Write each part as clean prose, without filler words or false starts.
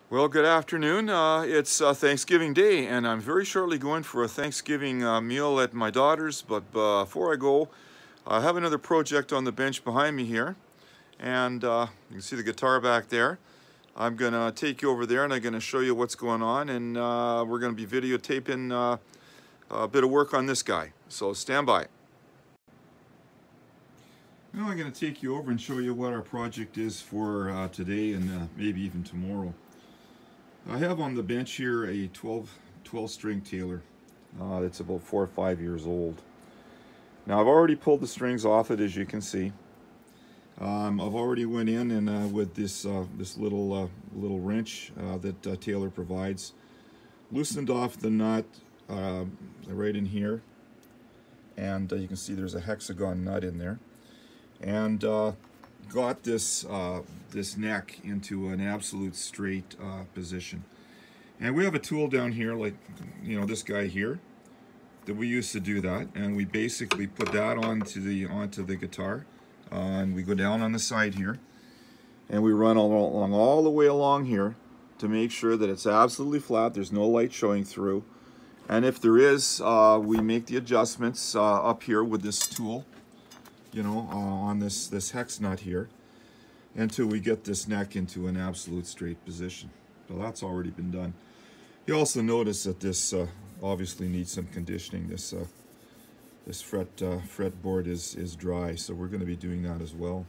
Well, good afternoon. It's Thanksgiving Day, and I'm very shortly going for a Thanksgiving meal at my daughter's. But before I go, I have another project on the bench behind me here, and you can see the guitar back there. I'm going to take you over there, and I'm going to show you what's going on, and we're going to be videotaping a bit of work on this guy. So stand by. Now I'm going to take you over and show you what our project is for today and maybe even tomorrow. I have on the bench here a 12 string Taylor that's about 4 or 5 years old. Now I've already pulled the strings off it, as you can see. I've already went in and with this little wrench that Taylor provides, loosened off the nut right in here, and you can see there's a hexagon nut in there, and got this this neck into an absolute straight position. And we have a tool down here, like, you know, this guy here, that we use to do that, and we basically put that onto the guitar, and we go down on the side here, and we run all the way along here to make sure that it's absolutely flat, there's no light showing through, and if there is, we make the adjustments up here with this tool, you know, on this hex nut here, until we get this neck into an absolute straight position. So that's already been done. You also notice that this obviously needs some conditioning. This fretboard is dry, so we're going to be doing that as well.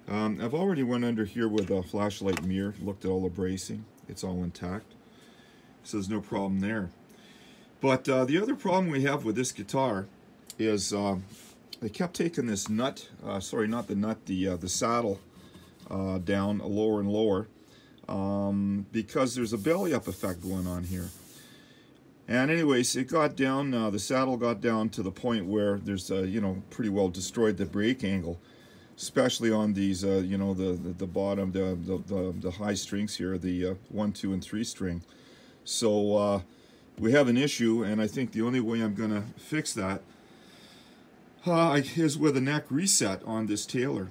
I've already went under here with a flashlight mirror, looked at all the bracing. It's all intact, so there's no problem there. But the other problem we have with this guitar is I kept taking this nut, sorry, not the nut, the saddle down lower and lower, because there's a belly up effect going on here. And anyways, it got down, the saddle got down to the point where there's, you know, pretty well destroyed the brake angle, especially on these, you know, the bottom, the high strings here, the 1, 2, and 3 string. So we have an issue, and I think the only way I'm going to fix that is with a neck reset on this Taylor.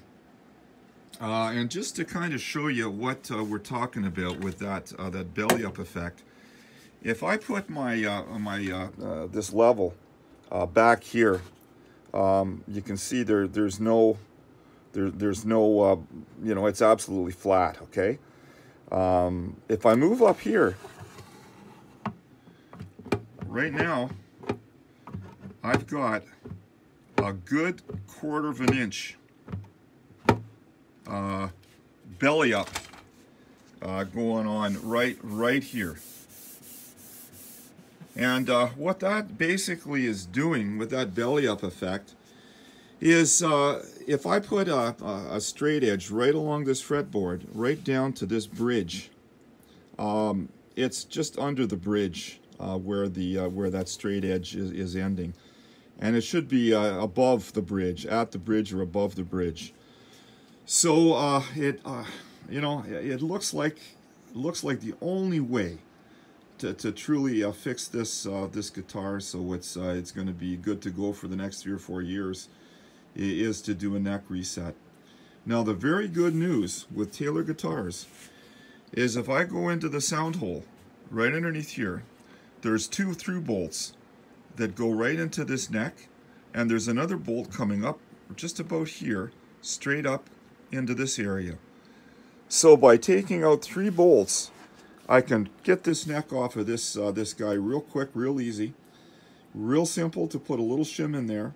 And just to kind of show you what we're talking about with that belly up effect, if I put my this level back here, you can see there's no you know, it's absolutely flat. Okay, if I move up here, right now I've got a good 1/4 of an inch belly up going on right here. And what that basically is doing with that belly up effect is if I put a straight edge right along this fretboard, right down to this bridge, it's just under the bridge where that straight edge is ending. And it should be above the bridge, at the bridge or above the bridge. So you know, it looks like the only way to truly fix this this guitar, so it's going to be good to go for the next 3 or 4 years, is to do a neck reset. Now, the very good news with Taylor guitars is if I go into the sound hole right underneath here, there's 2 through bolts that go right into this neck, and there's another bolt coming up just about here, straight up into this area. So by taking out 3 bolts, I can get this neck off of this this guy real quick, real easy, real simple to put a little shim in there.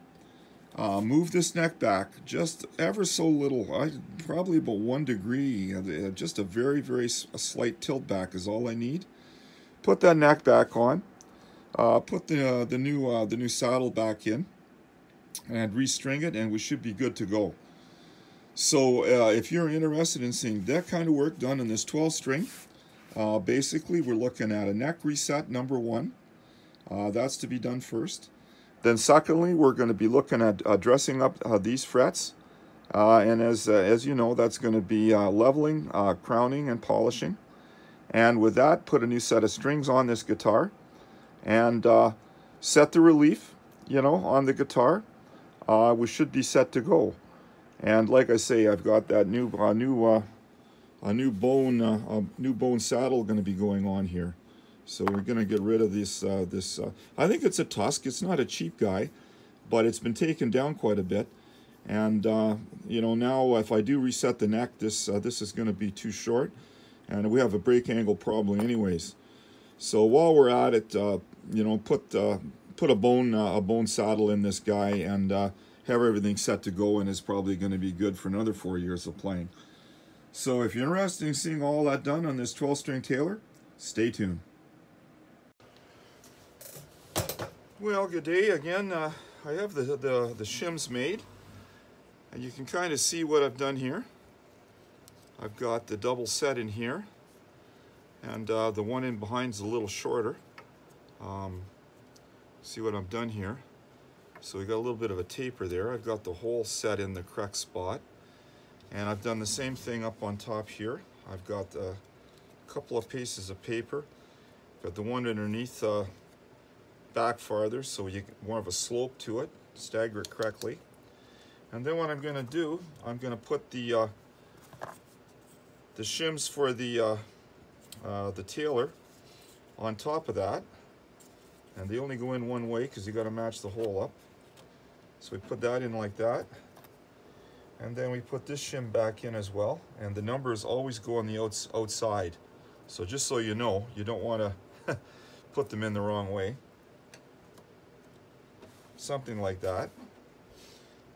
Move this neck back just ever so little, probably about 1 degree, just a very slight tilt back is all I need. Put that neck back on. Put the new saddle back in and restring it, and we should be good to go. So if you're interested in seeing that kind of work done in this 12 string, basically we're looking at a neck reset, number 1. That's to be done first. Then secondly, we're going to be looking at dressing up these frets, and as you know, that's going to be leveling, crowning, and polishing. And with that, put a new set of strings on this guitar, and set the relief, you know, on the guitar. We should be set to go. And like I say, I've got that new a new bone saddle going to be going on here. So we're going to get rid of this. I think it's a tusk. It's not a cheap guy, but it's been taken down quite a bit. And you know, now if I do reset the neck, this is going to be too short, and we have a break angle problem anyways. So while we're at it, you know, put a bone saddle in this guy, and have everything set to go, and it's probably going to be good for another 4 years of playing. So if you're interested in seeing all that done on this 12-string Taylor, stay tuned. Well, good day again. I have the shims made, and you can kind of see what I've done here. I've got the double set in here, and the one in behind's a little shorter. See what I've done here? So we got a little bit of a taper there. I've got the whole set in the correct spot, and I've done the same thing up on top here. I've got a couple of pieces of paper. Got the one underneath back farther, so you get more of a slope to it, stagger it correctly. And then what I'm going to do, I'm going to put the shims for the Taylor on top of that, and they only go in one way because you got to match the hole up. So we put that in like that, and then we put this shim back in as well, and the numbers always go on the outside. So just so you know, you don't want to put them in the wrong way. Something like that.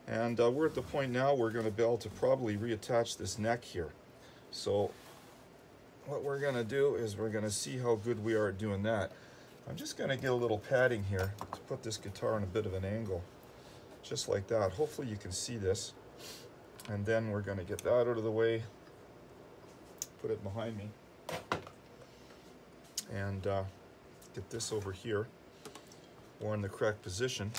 And we're at the point now we're going to be able to probably reattach this neck here. So what we're going to do is we're going to see how good we are at doing that. I'm just going to get a little padding here to put this guitar in a bit of an angle, just like that. Hopefully you can see this. And then we're going to get that out of the way, put it behind me, and get this over here, or in the correct position.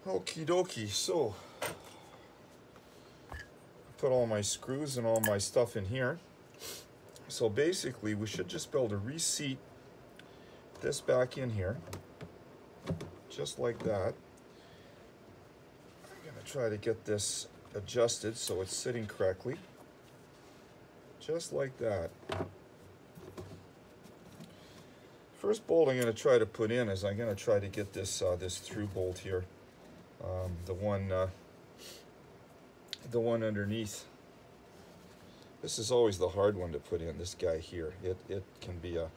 Okie dokie, so put all my screws and all my stuff in here. So basically we should just be able to reseat this back in here, just like that. I'm going to try to get this adjusted so it's sitting correctly, just like that. First bolt I'm going to try to put in is I'm going to try to get this this through bolt here. The one underneath. This is always the hard one to put in, this guy here. It can be a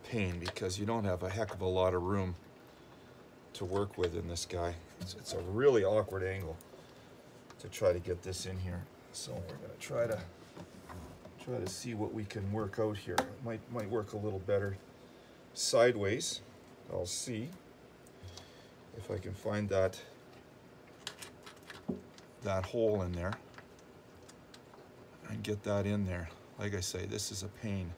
pain because you don't have a heck of a lot of room to work with in this guy. It's a really awkward angle to try to get this in here. So we're going to try to see what we can work out here. It might work a little better sideways. I'll see if I can find that hole in there and get that in there. Like I say, this is a pain.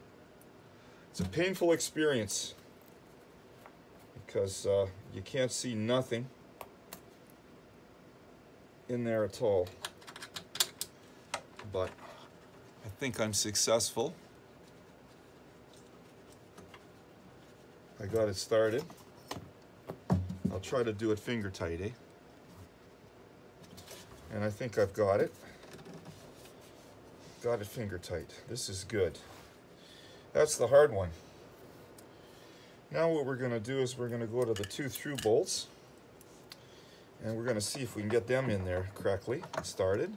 It's a painful experience because you can't see nothing in there at all. But I think I'm successful. I got it started. I'll try to do it finger tight, eh? And I think I've got it. Got it finger tight. This is good. That's the hard one. Now what we're going to do is we're going to go to the 2 through bolts, and we're going to see if we can get them in there correctly. Started.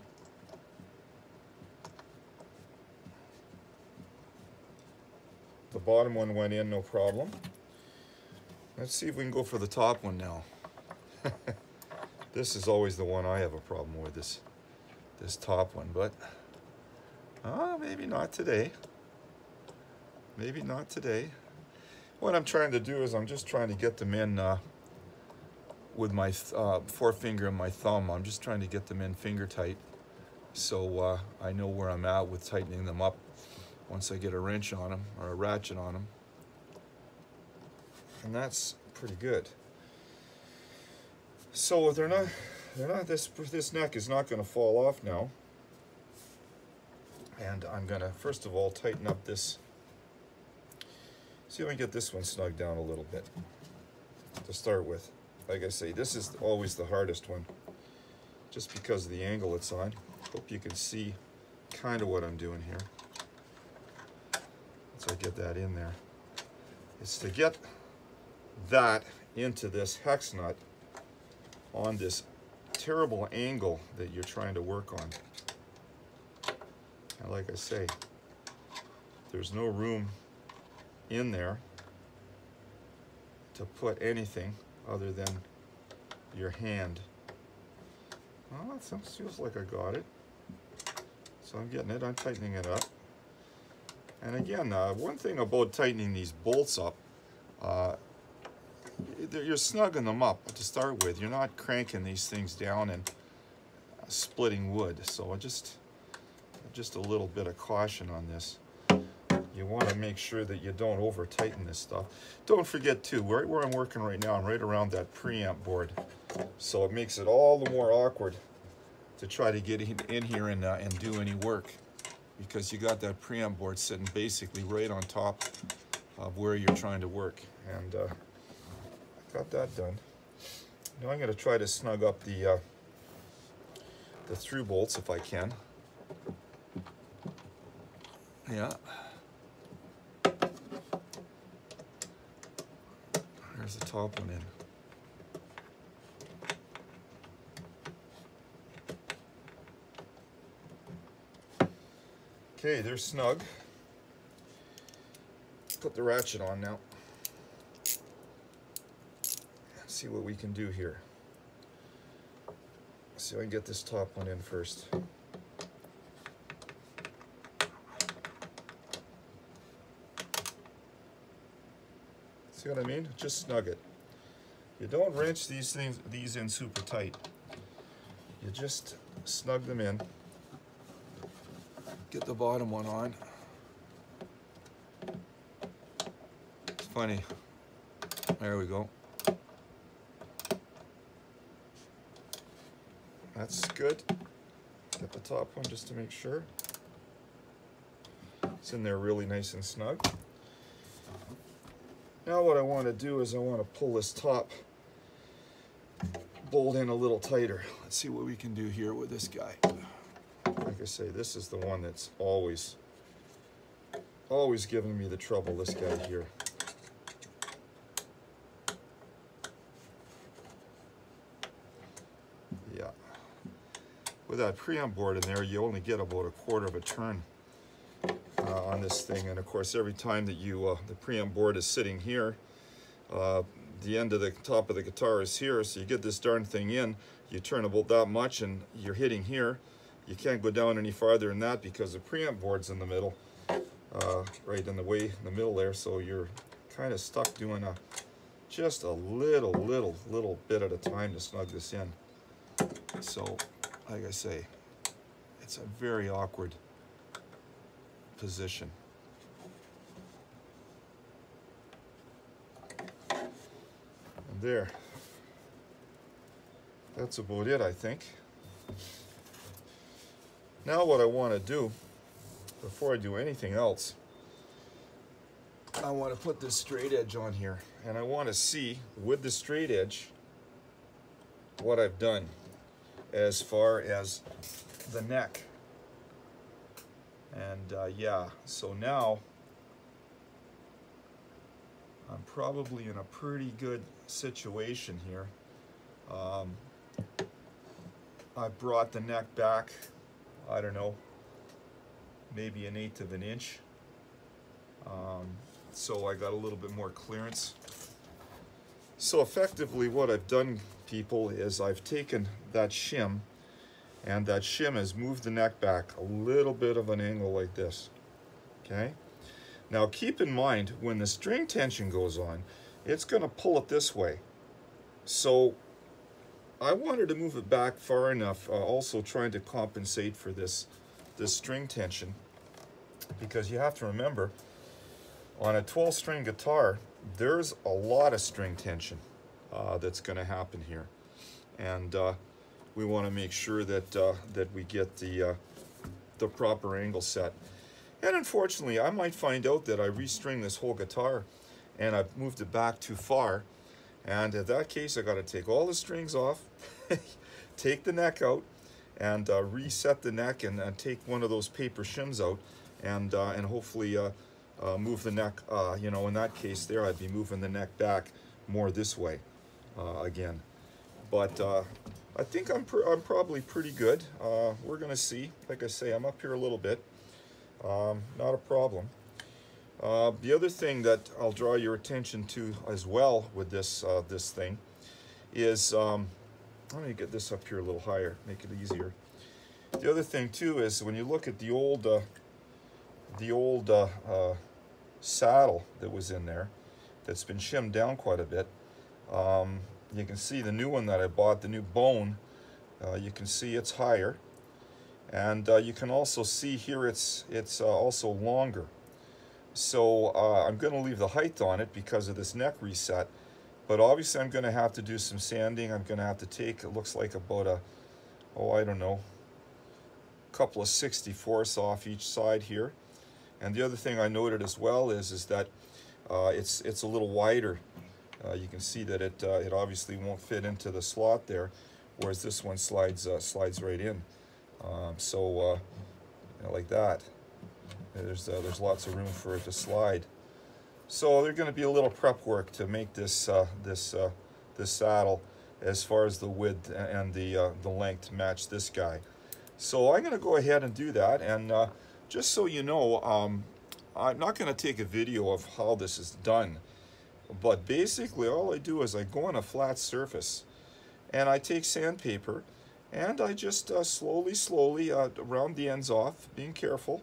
The bottom one went in, no problem. Let's see if we can go for the top one now. This is always the one I have a problem with, this top one, but maybe not today. Maybe not today. What I'm trying to do is I'm just trying to get them in with my forefinger and my thumb. I'm just trying to get them in finger tight, so I know where I'm at with tightening them up once I get a wrench on them or a ratchet on them. And that's pretty good. So they're not this neck is not going to fall off now. And I'm going to first of all tighten up this. See if I can get this one snug down a little bit to start with. Like I say, this is always the hardest one, just because of the angle it's on. Hope you can see kind of what I'm doing here. Once I get that in there, it's to get that into this hex nut on this terrible angle that you're trying to work on. And like I say, there's no room in there to put anything other than your hand. Well, that feels like I got it. So I'm getting it, I'm tightening it up. And again, one thing about tightening these bolts up, you're snugging them up to start with. You're not cranking these things down and splitting wood. So just a little bit of caution on this. You want to make sure that you don't over tighten this stuff. Don't forget too, right where I'm working right now, I'm right around that preamp board. So it makes it all the more awkward to try to get in here and do any work, because you got that preamp board sitting basically right on top of where you're trying to work. And I got that done. Now I'm going to try to snug up the through bolts if I can. Yeah. There's the top one in. Okay, they're snug. Put the ratchet on now. See what we can do here. See if I can get this top one in first. See what I mean? Just snug it. You don't wrench these in super tight. You just snug them in. Get the bottom one on. It's funny. There we go. That's good. Get the top one just to make sure. It's in there really nice and snug. Now what I want to do is I want to pull this top bolt in a little tighter. Let's see what we can do here with this guy. Like I say, this is the one that's always giving me the trouble, this guy here. Yeah. With that preamp board in there, you only get about 1/4 of a turn on this thing. And of course, every time that you the preamp board is sitting here, the end of the top of the guitar is here, so you get this darn thing in, you turn about that much and you're hitting here. You can't go down any farther than that because the preamp board's in the middle, right in the way in the middle there, so you're kind of stuck doing just a little bit at a time to snug this in. So like I say, it's a very awkward position. And there, that's about it, I think. Now what I want to do, before I do anything else, I want to put this straight edge on here, and I want to see with the straight edge what I've done as far as the neck. And yeah, so now I'm probably in a pretty good situation here. I brought the neck back, I don't know, maybe 1/8 of an inch. So I got a little bit more clearance. So effectively what I've done, people, is I've taken that shim, and that shim has moved the neck back a little bit of an angle like this. Okay? Now keep in mind, when the string tension goes on, it's going to pull it this way. So I wanted to move it back far enough, also trying to compensate for this string tension, because you have to remember, on a 12-string guitar, there's a lot of string tension that's going to happen here, and we want to make sure that that we get the proper angle set. And unfortunately, I might find out that I restring this whole guitar and I've moved it back too far, and in that case I got to take all the strings off, take the neck out, and reset the neck and take one of those paper shims out and hopefully move the neck, you know, in that case there I'd be moving the neck back more this way again. But I think I'm probably pretty good. We're gonna see. Like I say, I'm up here a little bit. Not a problem. The other thing that I'll draw your attention to as well with this this thing is, let me get this up here a little higher, make it easier. The other thing too is when you look at the old saddle that was in there, that's been shimmed down quite a bit. You can see the new one that I bought, the new bone. You can see it's higher, and you can also see here it's also longer. So I'm going to leave the height on it because of this neck reset, but obviously I'm going to have to do some sanding. I'm going to have to take, it looks like about a, I don't know, couple of 64ths off each side here. And the other thing I noted as well is that it's a little wider. You can see that it obviously won't fit into the slot there, whereas this one slides right in. You know, like that. There's lots of room for it to slide. So there's going to be a little prep work to make this this saddle, as far as the width and the length, match this guy. So I'm going to go ahead and do that. And just so you know, I'm not going to take a video of how this is done. But basically all I do is I go on a flat surface and I take sandpaper and I just slowly round the ends off, being careful,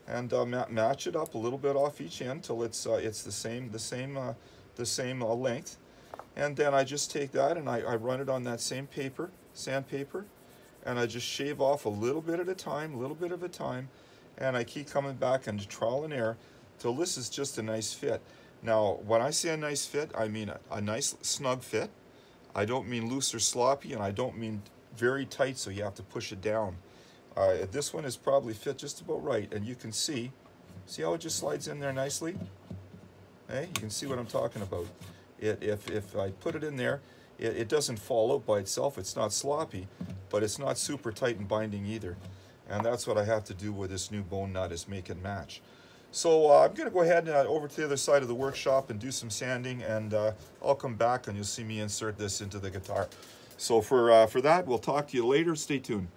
and match it up a little bit off each end till it's the same length. And then I just take that and I run it on that same paper, sandpaper, and I just shave off a little bit at a time, and I keep coming back and trial and error till this is just a nice fit. Now, when I say a nice fit, I mean a nice snug fit. I don't mean loose or sloppy, and I don't mean very tight so you have to push it down. This one is probably fit just about right, and you can see how it just slides in there nicely? Hey, you can see what I'm talking about. If I put it in there, it doesn't fall out by itself. It's not sloppy, but it's not super tight and binding either. And that's what I have to do with this new bone nut, is make it match. So I'm going to go ahead and over to the other side of the workshop and do some sanding, and I'll come back and you'll see me insert this into the guitar. So for that, we'll talk to you later. Stay tuned.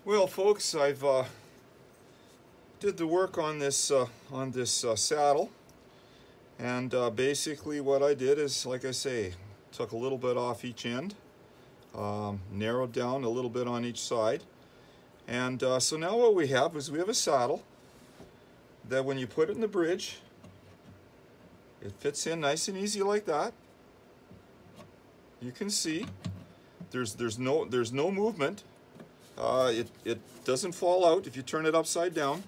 Well, folks, I've did the work on this saddle, and basically what I did is, like I say, took a little bit off each end, narrowed down a little bit on each side. And so now what we have is we have a saddle that when you put it in the bridge, it fits in nice and easy like that. You can see there's no movement. It doesn't fall out if you turn it upside down.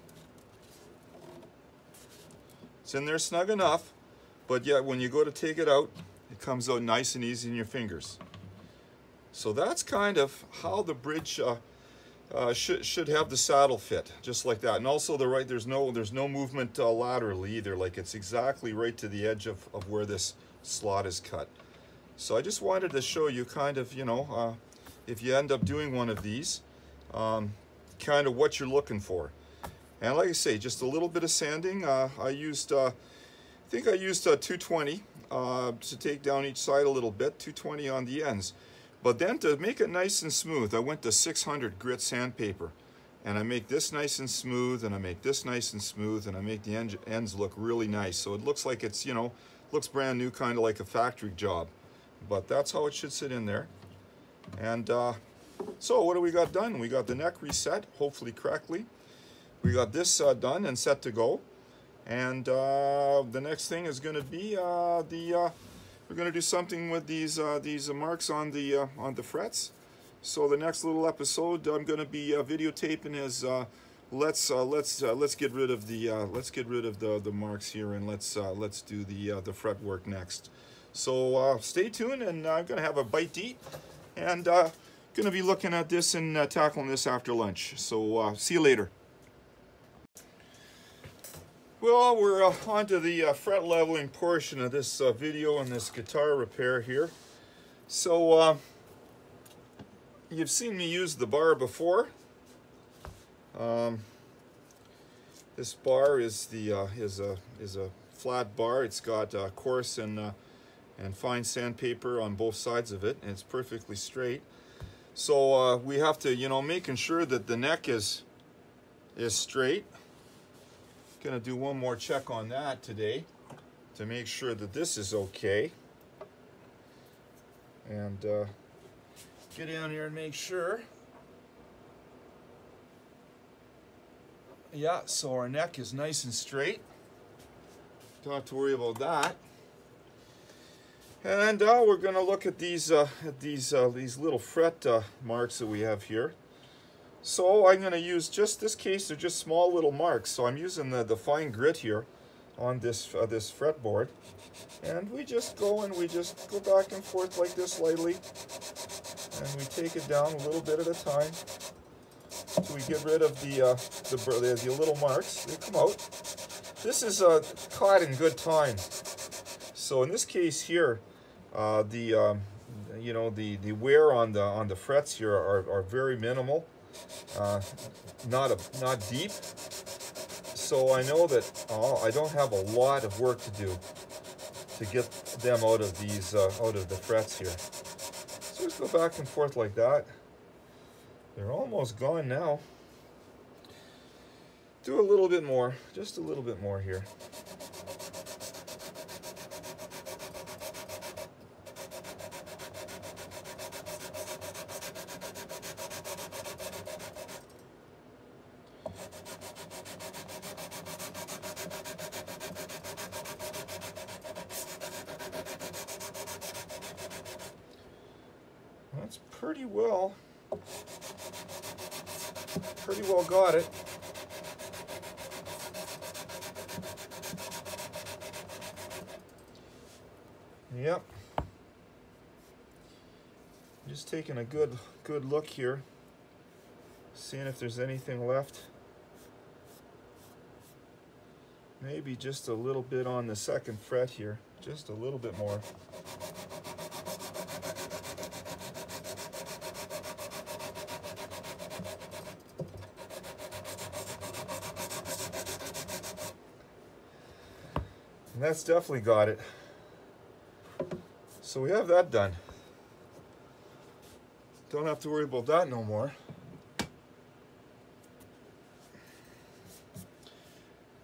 It's in there snug enough, but yet when you go to take it out, it comes out nice and easy in your fingers. So that's kind of how the bridge should have the saddle fit, just like that. And also there's no movement laterally either, like it's exactly right to the edge of where this slot is cut. So I just wanted to show you kind of, you know, if you end up doing one of these, kind of what you're looking for. And like I say, just a little bit of sanding. I think I used 220 to take down each side a little bit, 220 on the ends. But then to make it nice and smooth, I went to 600 grit sandpaper. And I make this nice and smooth, and I make this nice and smooth, and I make the ends look really nice. So it looks like it's, you know, looks brand new, kind of like a factory job. But that's how it should sit in there. And so what do we got done? We got the neck reset, hopefully correctly. We got this done and set to go. And the next thing is going to be we're going to do something with these marks on the frets. So the next little episode I'm going to be videotaping is let's get rid of the marks here, and let's do the fret work next. So stay tuned, and I'm going to have a bite to eat, and going to be looking at this and tackling this after lunch. So see you later. Well, we're on to the fret leveling portion of this video and this guitar repair here. So you've seen me use the bar before. This bar is a flat bar. It's got coarse and fine sandpaper on both sides of it, and it's perfectly straight. So we have to, you know, making sure that the neck is straight. Gonna do one more check on that today to make sure that this is okay. And get down here and make sure. Yeah, so our neck is nice and straight. Don't have to worry about that. And we're going to look at these little fret marks that we have here. So I'm going to use just this case. They're just small little marks. So I'm using the fine grit here on this this fretboard, and we just go back and forth like this lightly, and we take it down a little bit at a time until we get rid of the little marks. They come out. This is caught in good time. So in this case here, you know, the wear on the frets here are very minimal, not deep. So I know that I don't have a lot of work to do to get them out of these out of the frets here. So just go back and forth like that. They're almost gone now. Do a little bit more, just a little bit more here. That's pretty well got it. Yep. Just taking a good look here, seeing if there's anything left. Maybe just a little bit on the second fret here, just a little bit more. And that's definitely got it. So we have that done. Don't have to worry about that no more.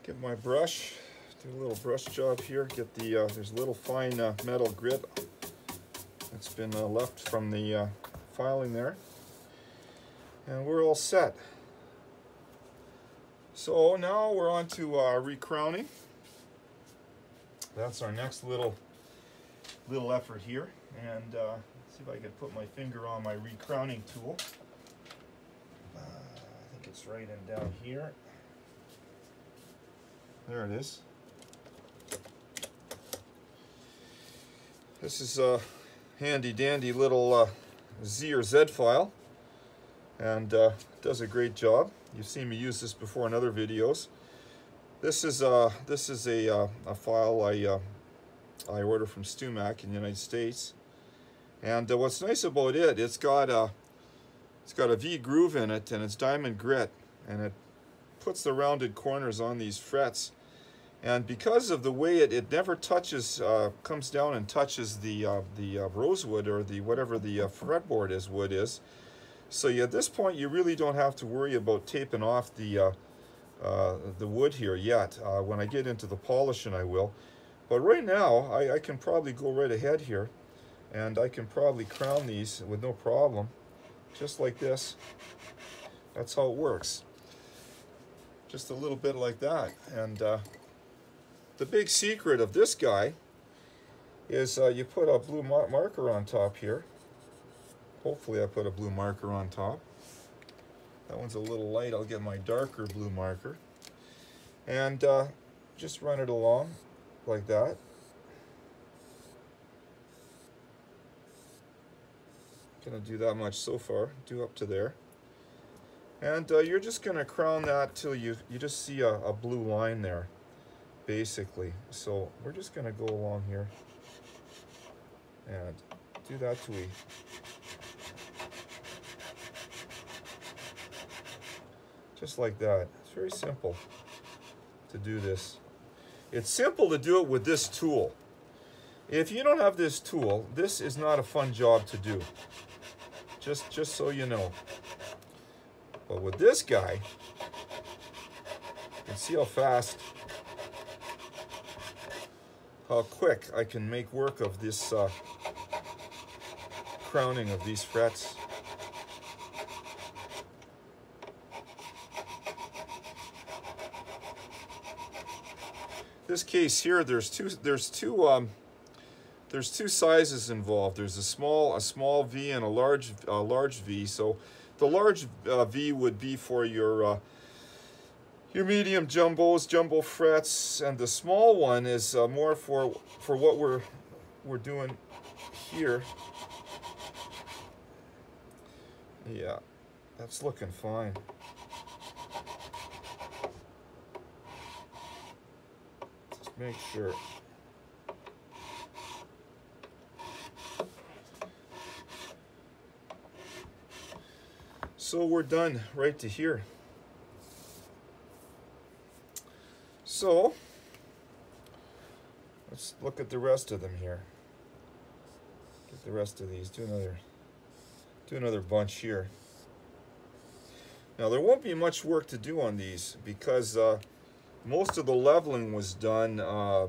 Get my brush, do a little brush job here. Get the, there's a little fine metal grit that's been left from the filing there. And we're all set. So now we're on to recrowning. That's our next little effort here, and see if I can put my finger on my recrowning tool. I think it's right in down here. There it is. This is a handy dandy little Z or Z file, and does a great job. You've seen me use this before in other videos. This is a file I ordered from Stumac in the United States, and what's nice about it, it's got a V groove in it, and it's diamond grit, and it puts the rounded corners on these frets. And because of the way it never touches, comes down and touches the rosewood or the whatever the fretboard wood is. So at this point, you really don't have to worry about taping off the wood here yet. When I get into the polishing, I will. But right now, I can probably go right ahead here, and I can probably crown these with no problem, just like this. That's how it works. Just a little bit like that. And the big secret of this guy is you put a blue marker on top here. Hopefully I put a blue marker on top. That one's a little light. I'll get my darker blue marker. And just run it along like that. Gonna do that much so far, do up to there. And you're just gonna crown that till you just see a blue line there, basically. So we're just gonna go along here and do that till we Just like that. It's very simple to do this. It's simple to do it with this tool. If you don't have this tool, this is not a fun job to do. Just so you know. But with this guy, you can see how fast, how quick I can make work of this crowning of these frets. This case here, there's two sizes involved. There's a small V and a large V. So the large V would be for your medium jumbos, jumbo frets, and the small one is more for what we're doing here. Yeah, that's looking fine. Just make sure. So we're done right to here. So let's look at the rest of them here. Get the rest of these. Do another bunch here. Now there won't be much work to do on these because most of the leveling was done,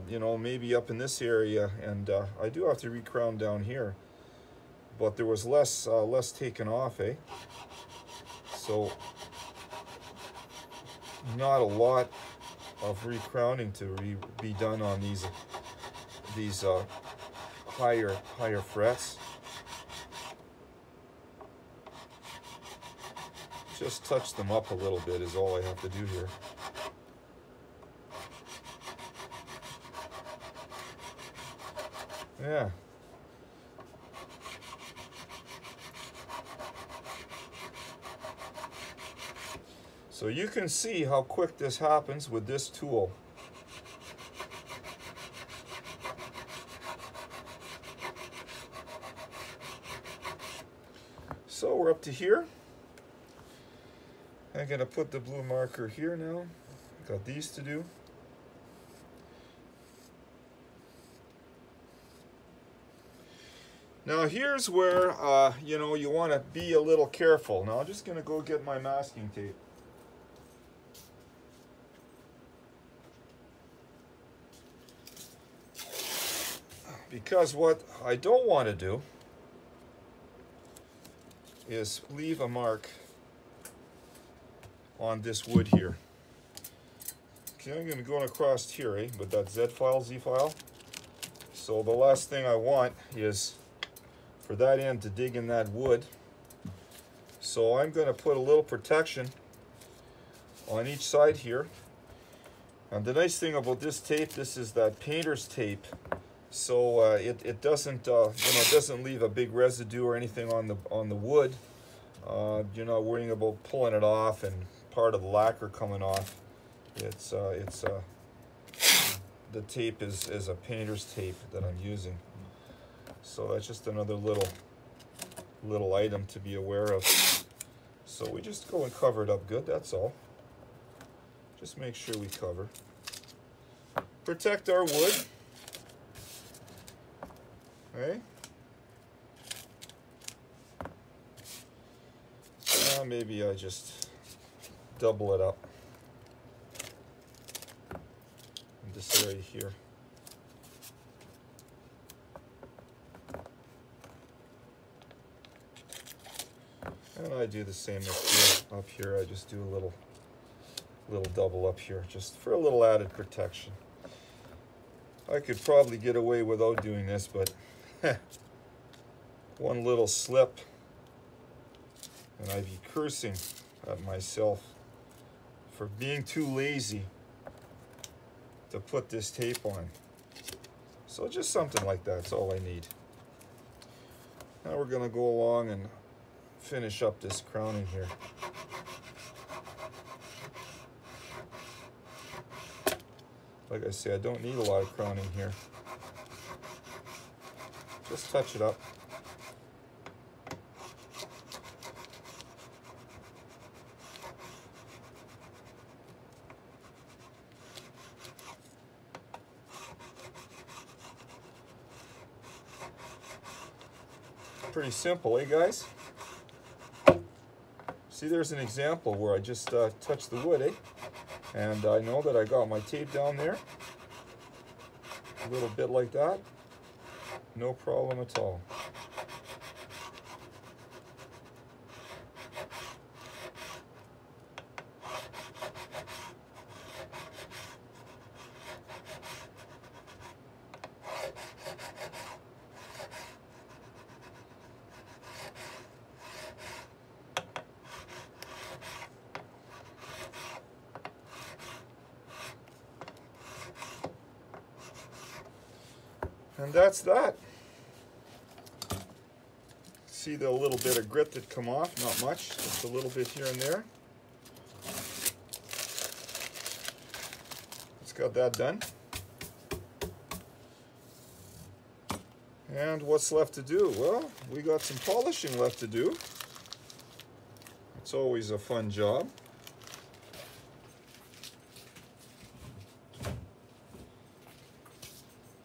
you know, maybe up in this area, and I do have to recrown down here, but there was less taken off, eh? So not a lot of recrowning to be done on these higher frets. Just touch them up a little bit is all I have to do here. Yeah. So you can see how quick this happens with this tool. So we're up to here. I'm going to put the blue marker here now. Got these to do. Now here's where you know, you want to be a little careful. Now I'm just going to go get my masking tape. Because what I don't want to do is leave a mark on this wood here. Okay, I'm going to go across here, eh? But that Z file. So the last thing I want is for that end to dig in that wood. So I'm going to put a little protection on each side here. And the nice thing about this tape, this is that painter's tape. So it doesn't you know, it doesn't leave a big residue or anything on the wood. You're not worrying about pulling it off and part of the lacquer coming off. It's the tape is a painter's tape that I'm using. So that's just another little item to be aware of. So we just go and cover it up good, that's all. Just make sure we cover. Protect our wood. Okay. Maybe I just double it up in this area here. And I do the same up here. I just do a little double up here, just for a little added protection. I could probably get away without doing this, but one little slip and I'd be cursing at myself for being too lazy to put this tape on. So just something like that's all I need. Now we're going to go along and finish up this crowning here. Like I say, I don't need a lot of crowning here. Just touch it up. Pretty simple, eh guys? See, there's an example where I just touched the wood, eh? And I know that I got my tape down there. A little bit like that. No problem at all. And that's that. See the little bit of grit that come off, not much, just a little bit here and there. Just got that done. And what's left to do? Well, we got some polishing left to do. It's always a fun job.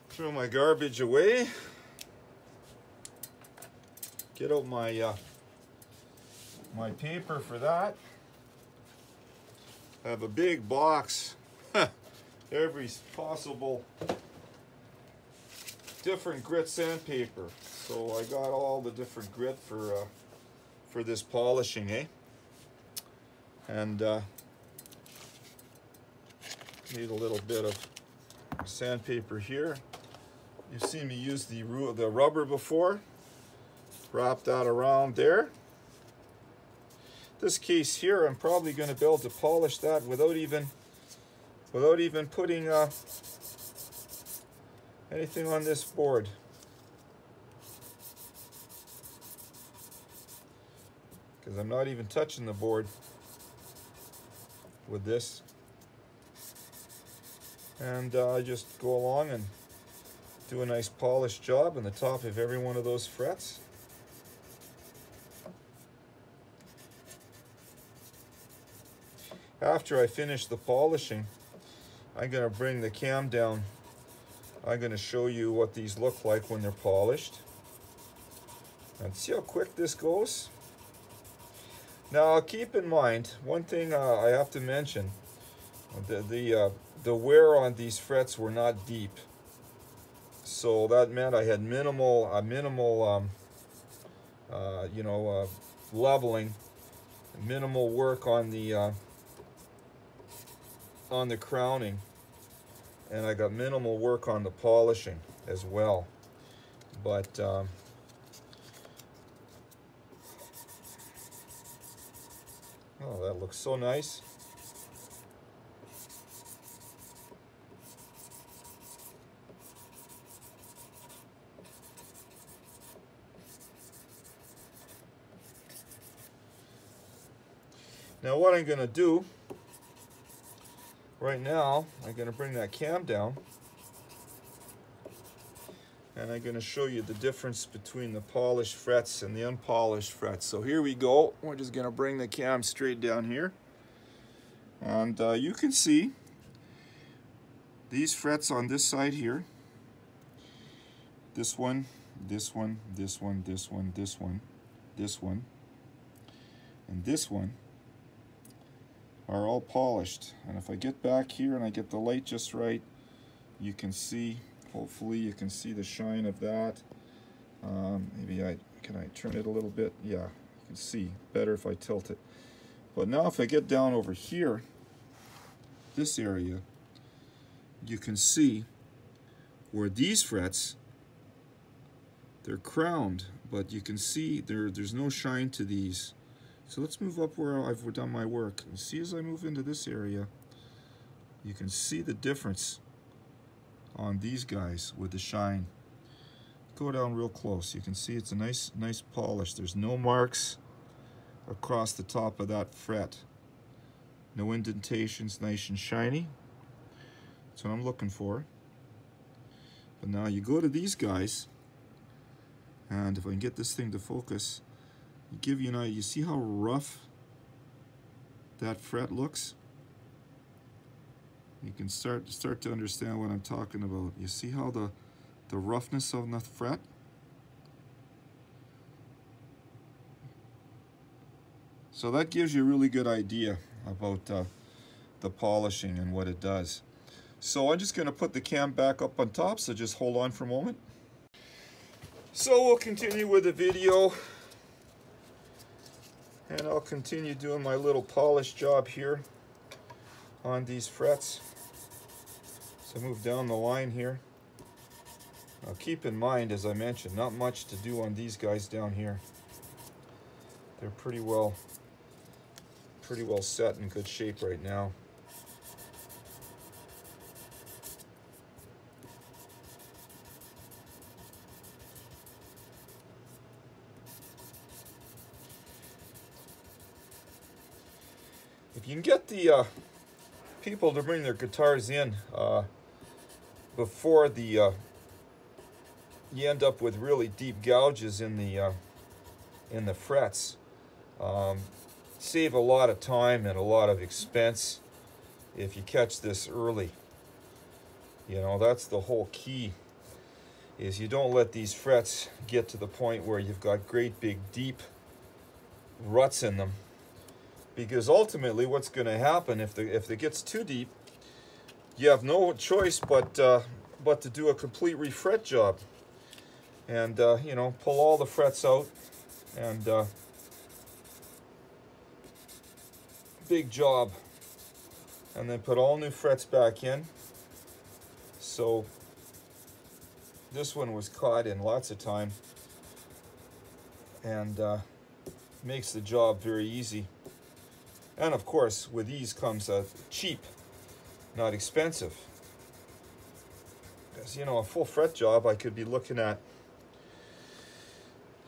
Throw my garbage away. Get out my my paper for that. I have a big box, every possible different grit sandpaper. So I got all the different grit for this polishing, eh? And need a little bit of sandpaper here. You've seen me use the rubber before. Wrap that around there. This case here, I'm probably going to be able to polish that without even putting anything on this board. Because I'm not even touching the board with this. And I just go along and do a nice polished job on the top of every one of those frets. After I finish the polishing, I'm going to bring the cam down. I'm going to show you what these look like when they're polished. And see how quick this goes? Now keep in mind, one thing I have to mention, the wear on these frets were not deep. So that meant I had minimal leveling, minimal work on the crowning, and I got minimal work on the polishing as well. But oh, that looks so nice. Now what I'm going to do right now, I'm going to bring that cam down and I'm going to show you the difference between the polished frets and the unpolished frets. So here we go. We're just going to bring the cam straight down here, and you can see these frets on this side here. This one, this one, this one, this one, this one, this one, and this one are all polished. And if I get back here and I get the light just right, you can see, hopefully you can see the shine of that. Maybe can I turn it a little bit? Yeah, you can see better if I tilt it. But now if I get down over here, this area, you can see where these frets, they're crowned, but you can see there's no shine to these. So let's move up where I've done my work. And see, as I move into this area, you can see the difference on these guys with the shine. Go down real close. You can see it's a nice polish. There's no marks across the top of that fret. No indentations, nice and shiny. That's what I'm looking for. But now you go to these guys, and if I can get this thing to focus, give you an idea. You see how rough that fret looks? You can start to understand what I'm talking about. You see how the roughness of the fret? So that gives you a really good idea about the polishing and what it does. So I'm just going to put the cam back up on top, so just hold on for a moment. So we'll continue with the video, and I'll continue doing my little polish job here on these frets. So move down the line here. Now keep in mind, as I mentioned, not much to do on these guys down here. They're pretty well set in good shape right now. If you can get the people to bring their guitars in before the you end up with really deep gouges in the frets. Save a lot of time and a lot of expense if you catch this early. You know, that's the whole key, is you don't let these frets get to the point where you've got great big deep ruts in them, because ultimately what's going to happen if it gets too deep, you have no choice but to do a complete refret job. And you know, pull all the frets out, and big job. And then put all new frets back in. So this one was caught in lots of time, and makes the job very easy. And of course, with these comes cheap, not expensive. Because, you know, a full fret job I could be looking at,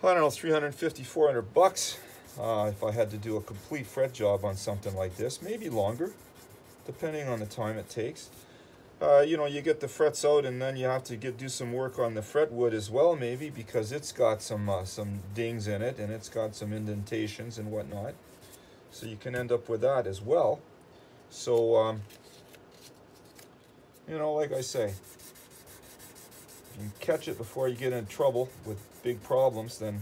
I don't know, 350, 400 bucks if I had to do a complete fret job on something like this. Maybe longer, depending on the time it takes. You know, you get the frets out, and then you have to do some work on the fret wood as well, maybe, because it's got some dings in it, and it's got some indentations and whatnot. So you can end up with that as well. So, you know, like I say, if you can catch it before you get in trouble with big problems, then...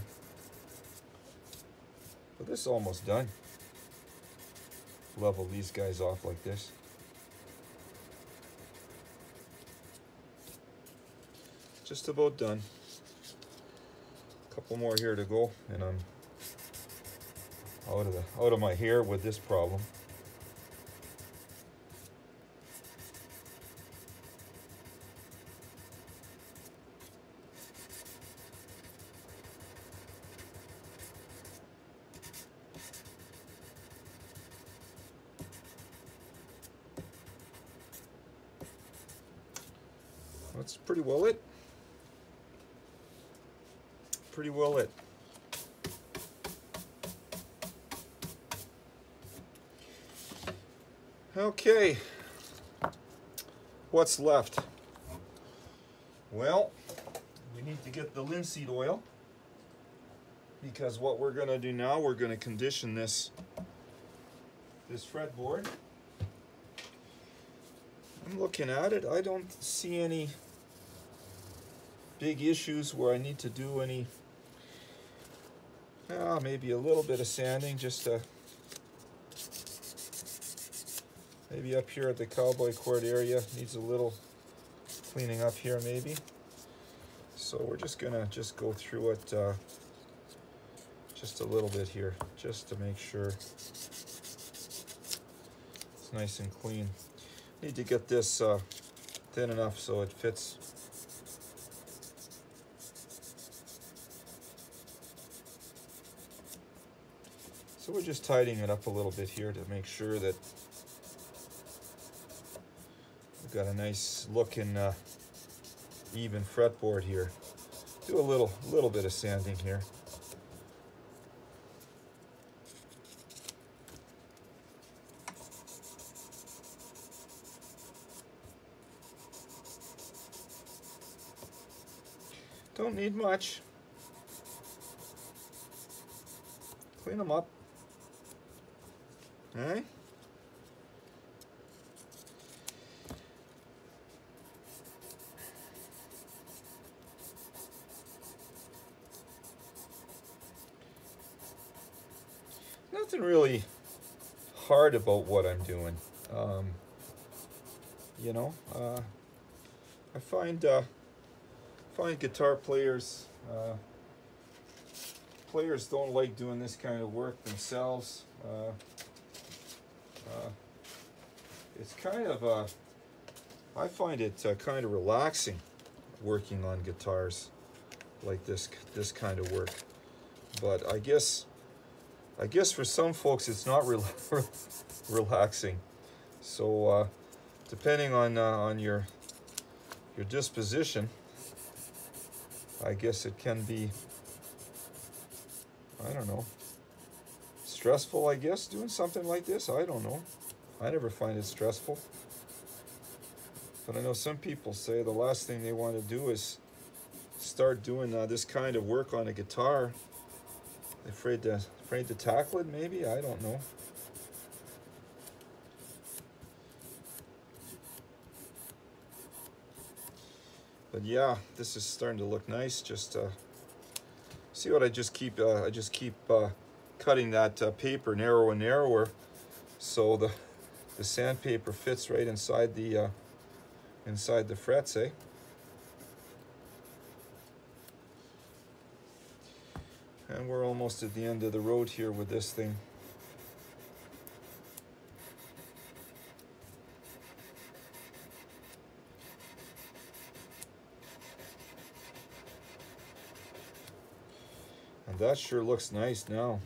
But this is almost done. Level these guys off like this. Just about done. A couple more here to go, and I'm out of my hair with this problem. That's pretty well it. Pretty well it. Okay, what's left? Well, we need to get the linseed oil, because what we're going to do now, we're going to condition this fretboard. I'm looking at it, I don't see any big issues where I need to do any, maybe a little bit of sanding, just to, maybe up here at the cowboy cord area needs a little cleaning up here maybe. So we're just gonna go through it just a little bit here, just to make sure it's nice and clean. Need to get this thin enough so it fits. So we're just tidying it up a little bit here to make sure that we've got a nice looking even fretboard here. Do a little bit of sanding here. Don't need much. Clean them up. All right. Not nothing really hard about what I'm doing. You know, I find guitar players don't like doing this kind of work themselves. It's kind of I find it kind of relaxing working on guitars like this kind of work. But I guess for some folks it's not relaxing. So depending on your disposition, I guess it can be, I don't know, stressful, I guess, doing something like this. I don't know. I never find it stressful. But I know some people say the last thing they want to do is start doing this kind of work on a guitar. They're afraid to tackle it, maybe? I don't know. But yeah, this is starting to look nice. Just see what I just keep cutting that paper narrower and narrower, so the sandpaper fits right inside the frets, eh? And we're almost at the end of the road here with this thing. And that sure looks nice now.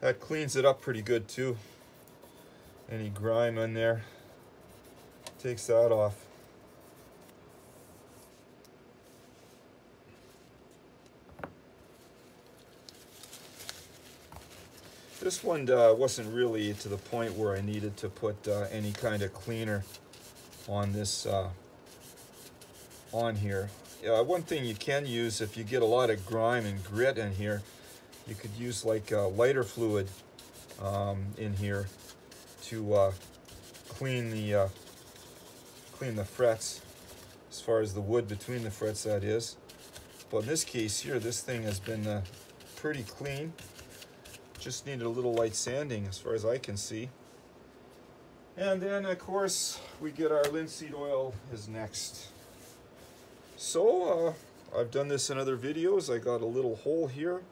That cleans it up pretty good too. Any grime in there, takes that off. This one wasn't really to the point where I needed to put any kind of cleaner on this on here. One thing you can use if you get a lot of grime and grit in here, you could use like lighter fluid in here to clean the frets, as far as the wood between the frets, that is. But in this case here, this thing has been pretty clean. Just needed a little light sanding as far as I can see. And then of course we get our linseed oil is next. So I've done this in other videos. I got a little hole here.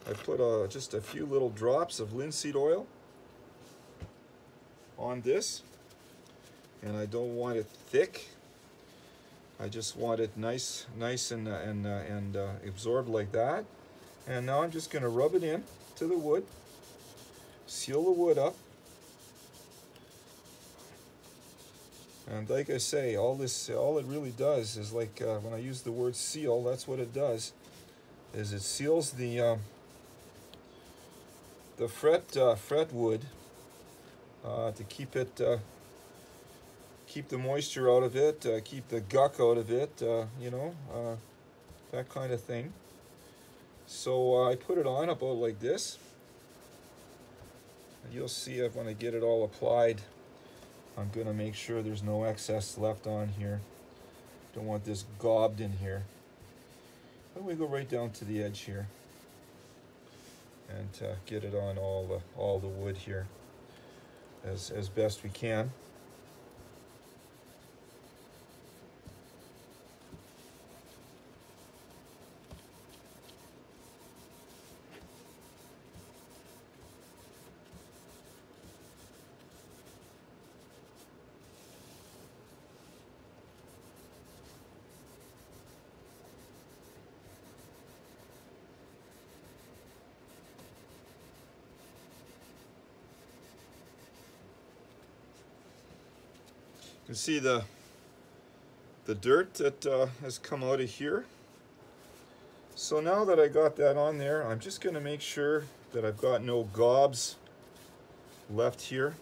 I put just a few little drops of linseed oil on this, and I don't want it thick. I just want it nice and absorbed like that. And now I'm just going to rub it in to the wood, seal the wood up, and like I say, all it really does is, like when I use the word seal, that's what it does, is it seals the fret wood to keep the moisture out of it, keep the guck out of it, you know, that kind of thing. So I put it on about like this. And you'll see when I get it all applied, I'm going to make sure there's no excess left on here. Don't want this gobbed in here. Then we go right down to the edge here and get it on all the wood here as best we can. You can see the dirt that has come out of here. So now that I got that on there, I'm just going to make sure that I've got no gobs left here.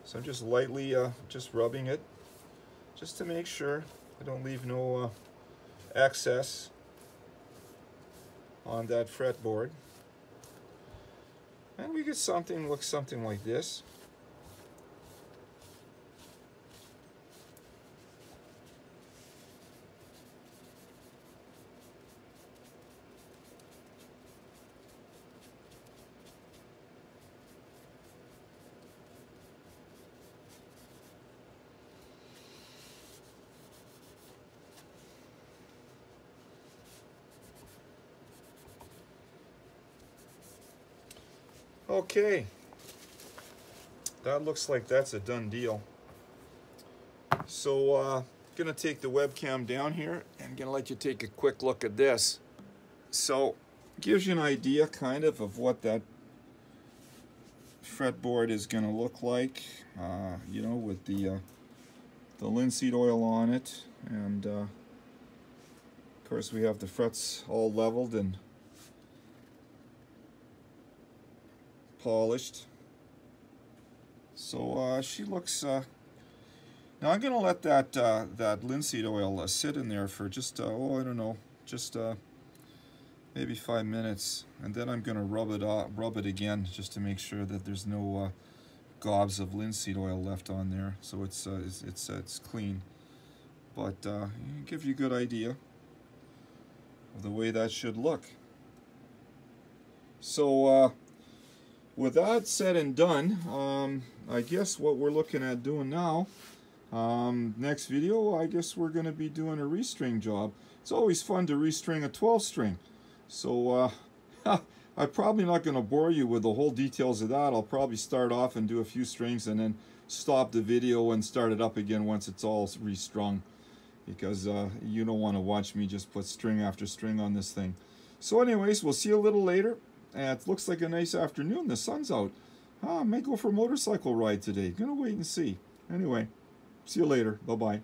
So I'm just lightly just rubbing it, just to make sure I don't leave no excess on that fretboard. And we get something, looks something like this. Okay, that looks like that's a done deal. So gonna take the webcam down here and gonna let you take a quick look at this. So gives you an idea kind of what that fretboard is gonna look like, you know, with the linseed oil on it, and of course we have the frets all leveled and polished. So she looks. Now I'm gonna let that linseed oil sit in there for just oh, I don't know, just maybe 5 minutes, and then I'm gonna rub it again just to make sure that there's no gobs of linseed oil left on there, so it's clean. But give you a good idea of the way that should look. So with that said and done, I guess what we're looking at doing now, next video, I guess we're going to be doing a restring job. It's always fun to restring a 12 string. So I'm probably not going to bore you with the whole details of that. I'll probably start off and do a few strings and then stop the video and start it up again once it's all restrung, because you don't want to watch me just put string after string on this thing. So anyways, we'll see you a little later. It looks like a nice afternoon. The sun's out. I may go for a motorcycle ride today. Gonna wait and see. Anyway, see you later. Bye-bye.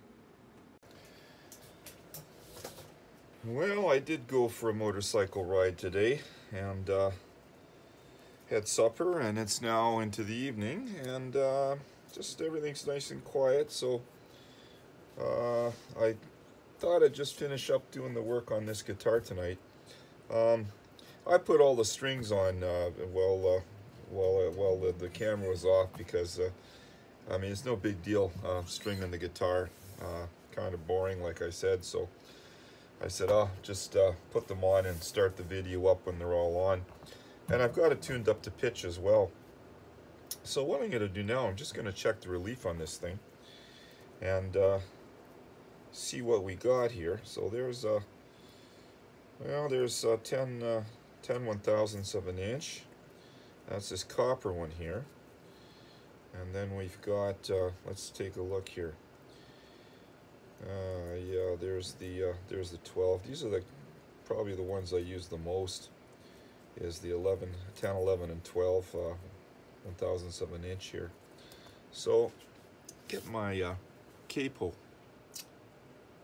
Well, I did go for a motorcycle ride today, and had supper, and it's now into the evening, and just everything's nice and quiet. So I thought I'd just finish up doing the work on this guitar tonight. I put all the strings on while the camera was off, because I mean, it's no big deal stringing the guitar. Kind of boring, like I said. So I said, I'll just put them on and start the video up when they're all on. And I've got it tuned up to pitch as well. So what I'm going to do now, I'm just going to check the relief on this thing and see what we got here. So there's well, there's 10 1/1000ths of an inch. That's this copper one here. And then we've got, let's take a look here. Yeah, there's the 12. These are probably the ones I use the most, is the 10, 11, and 12 1/1000ths of an inch here. So get my capo.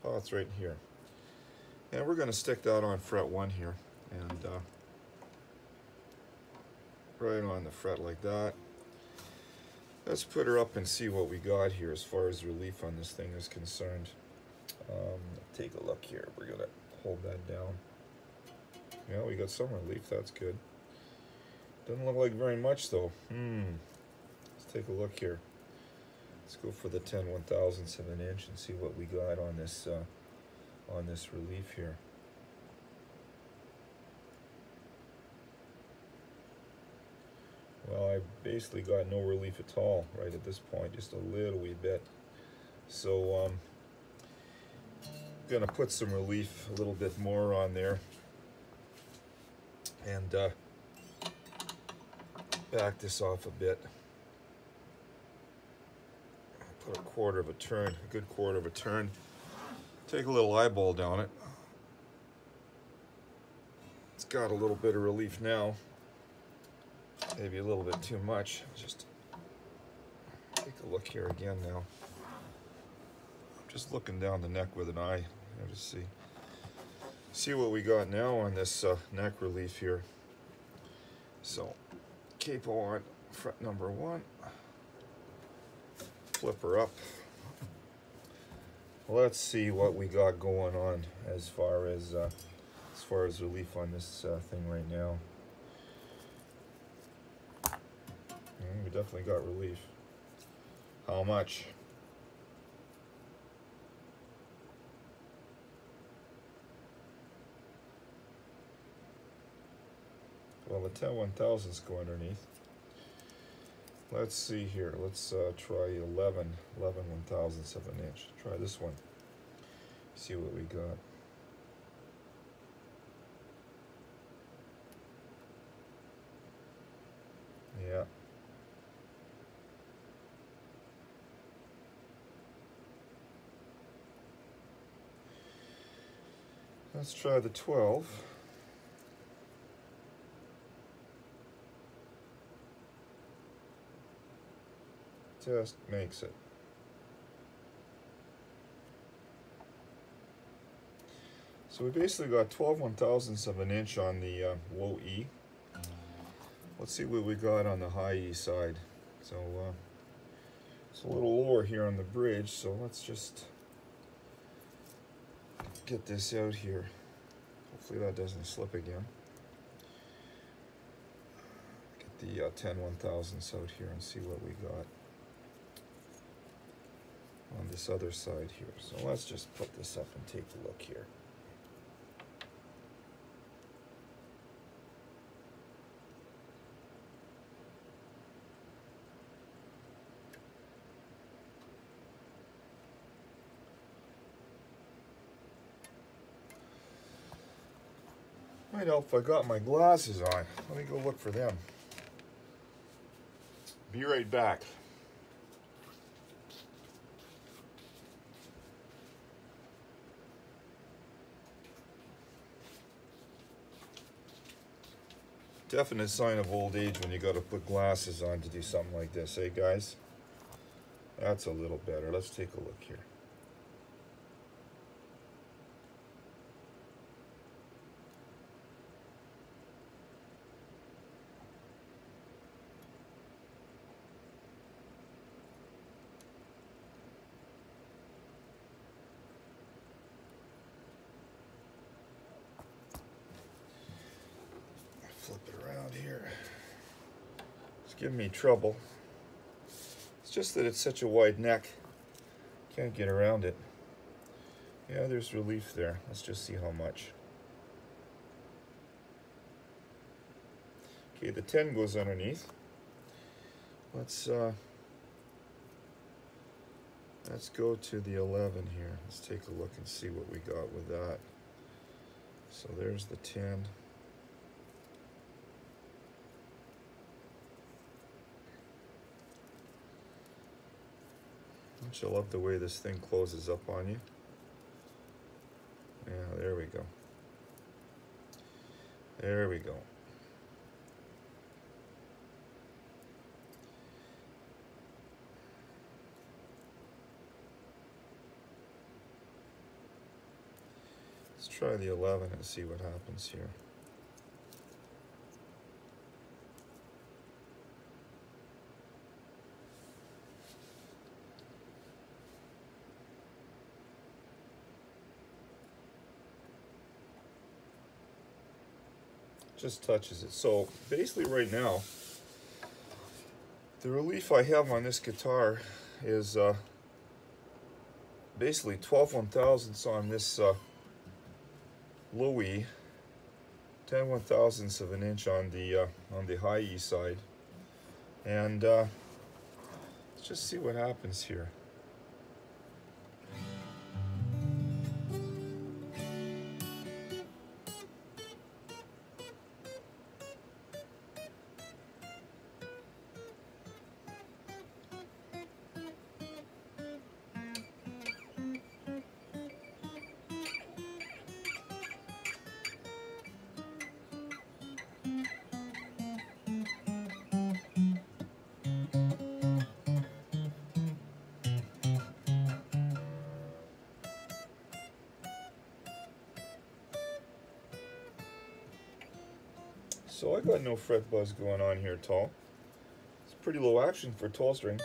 Oh, it's right here. And we're going to stick that on fret 1 here, and right on the fret like that. Let's put her up and see what we got here as far as relief on this thing is concerned. Take a look here. We're going to hold that down. Yeah, we got some relief. That's good. Doesn't look like very much though. Let's take a look here. Let's go for the 10 1/1000ths of an inch and see what we got on this relief here. Well, I basically got no relief at all right at this point, just a little wee bit. So I'm gonna put some relief, a little bit more on there, and back this off a bit. Put a quarter of a turn, a good quarter of a turn. Take a little eyeball down it. It's got a little bit of relief now. Maybe a little bit too much. Just take a look here again now. I'm just looking down the neck with an eye there to see what we got now on this neck relief here. So capo on fret number 1. Flip her up. Let's see what we got going on as far as relief on this thing right now. We definitely got relief. How much? Well, the 10 1/1000ths go underneath. Let's see here. Let's try 11 1/1000ths of an inch. Try this one. See what we got. Yeah. Let's try the 12. Just makes it. So we basically got 12 1/1000ths of an inch on the low E. Let's see what we got on the high E side. So it's a little lower here on the bridge, so let's just get this out here. Hopefully that doesn't slip again. Get the 10 1/1000ths out here and see what we got on this other side here. So let's just put this up and take a look here. Might help if I got my glasses on. Let me go look for them. Be right back. Definite sign of old age when you got to put glasses on to do something like this, eh guys? That's a little better. Let's take a look here. Flip it around here. It's giving me trouble. It's just that it's such a wide neck. Can't get around it. Yeah, there's relief there. Let's just see how much. Okay, the 10 goes underneath. Let's go to the 11 here. Let's take a look and see what we got with that. So there's the 10. Don't you love the way this thing closes up on you? Yeah, there we go. There we go. Let's try the 11 and see what happens here. Just touches it. So basically right now, the relief I have on this guitar is basically 12 1/1000ths on this low E, 10 1/1000ths of an inch on the high E side, and let's just see what happens here. So I got no fret buzz going on here at all. It's pretty low action for 12 string.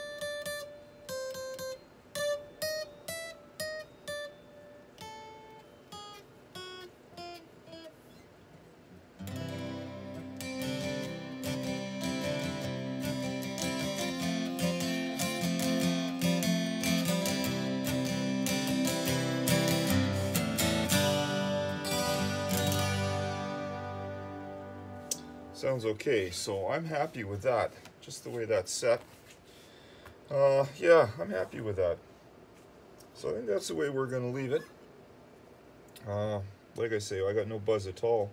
Sounds okay, so I'm happy with that. Just the way that's set. Yeah, I'm happy with that. So I think that's the way we're going to leave it. Like I say, I got no buzz at all.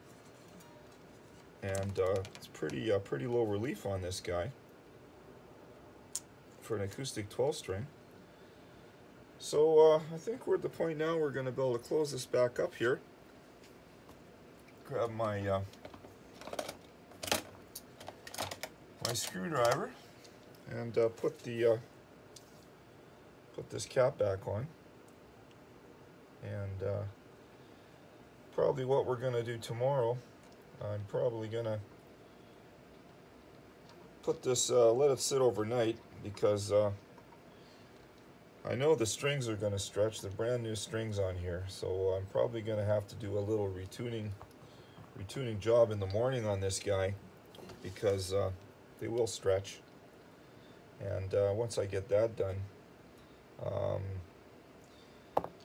And it's pretty low relief on this guy. for an acoustic 12 string. So I think we're at the point now we're going to be able to close this back up here. Grab my my screwdriver and put this cap back on. And probably what we're going to do tomorrow, I'm probably going to put this, let it sit overnight, because I know the strings are going to stretch. They're brand new strings on here, so I'm probably going to have to do a little retuning job in the morning on this guy, because they will stretch. And once I get that done,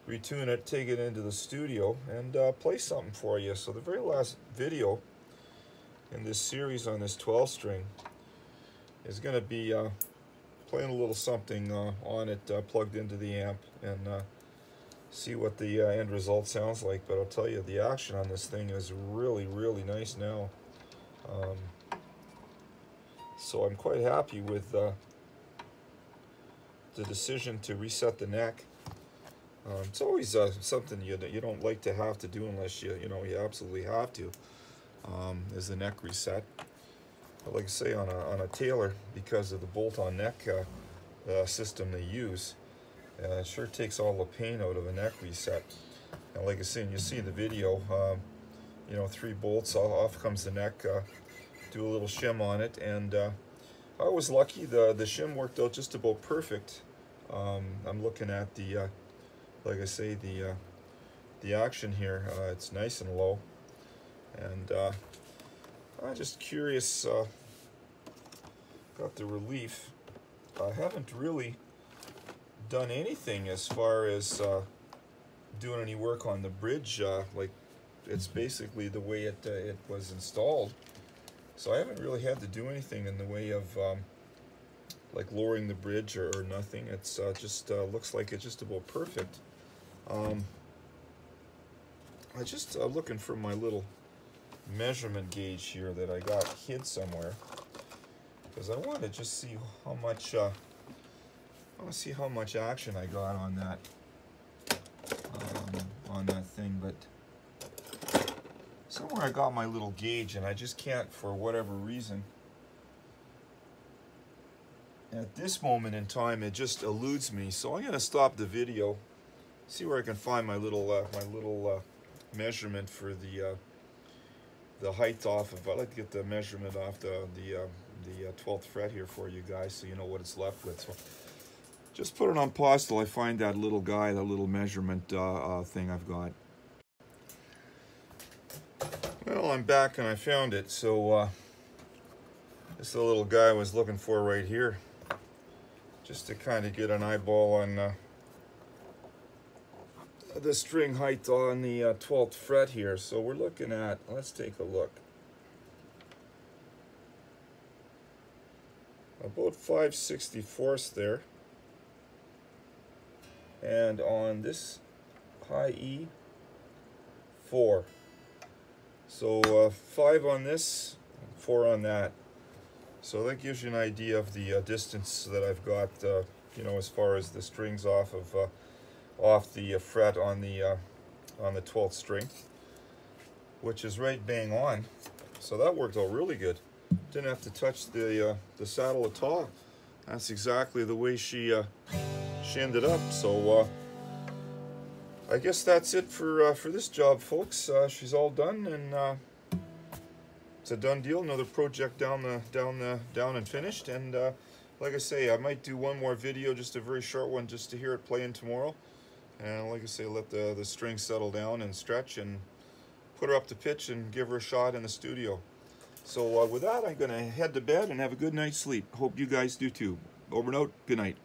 retune it, take it into the studio, and play something for you. So the very last video in this series on this 12 string is going to be playing a little something on it plugged into the amp, and see what the end result sounds like. But I'll tell you, the action on this thing is really, really nice now. So I'm quite happy with the decision to reset the neck. It's always something you don't like to have to do unless you absolutely have to, is the neck reset. But like I say, on a Taylor, because of the bolt-on neck system they use, it sure takes all the pain out of a neck reset. And like I say, and you see the video, 3 bolts, off comes the neck, do a little shim on it, and I was lucky, the shim worked out just about perfect. I'm looking at the, like I say, the action here, it's nice and low, and I'm just curious, got the relief. I haven't really done anything as far as doing any work on the bridge, like it's basically the way it was installed. So I haven't really had to do anything in the way of like lowering the bridge or nothing. It's just looks like it's just about perfect. I just looking for my little measurement gauge here that I got hid somewhere, because I want to just see how much I want to see how much action I got on that thing. But somewhere I got my little gauge, and I just can't, for whatever reason, at this moment in time, it just eludes me. So I'm going to stop the video, see where I can find my little measurement for the height off of. I'd like to get the measurement off the 12th fret here for you guys, so you know what it's left with. So just put it on pause till I find that little guy, that little measurement thing I've got. Well, I'm back and I found it. So this is the little guy I was looking for right here, just to kind of get an eyeball on the string height on the 12th fret here. So we're looking at, let's take a look, about 5/64 there, and on this high E, 4. So 5 on this, 4 on that. So that gives you an idea of the distance that I've got, as far as the strings off the fret on the 12th string, which is right bang on. So that worked out really good. Didn't have to touch the saddle at all. That's exactly the way she ended up. So I guess that's it for this job, folks. She's all done, and it's a done deal. Another project down and finished. And like I say, I might do one more video, just a very short one, just to hear it playing tomorrow. And like I say, let the strings settle down and stretch, and put her up to pitch and give her a shot in the studio. So with that, I'm going to head to bed and have a good night's sleep. Hope you guys do too. Over and out. Good night.